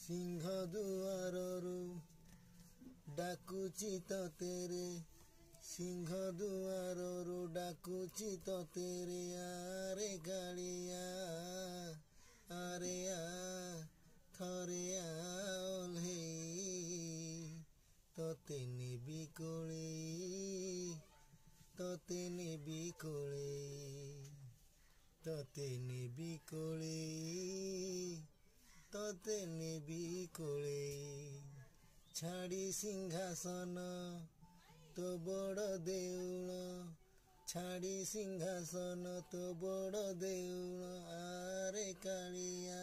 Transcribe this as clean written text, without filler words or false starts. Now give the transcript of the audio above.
सिंह दुआररू डाकुची तते रे सिंह दुआररू डाकुची तते रे आरे कालिया आरे आ थरे ओल्हेई तते नेबी कोळेई तते नेबी कोळेई तते नेबी कोळेई तते नेबी कोळेई छाड़ी सिंहासन तो बड़ देउल छाड़ी सिंहासन तो बड़ देउल आरे कालिया।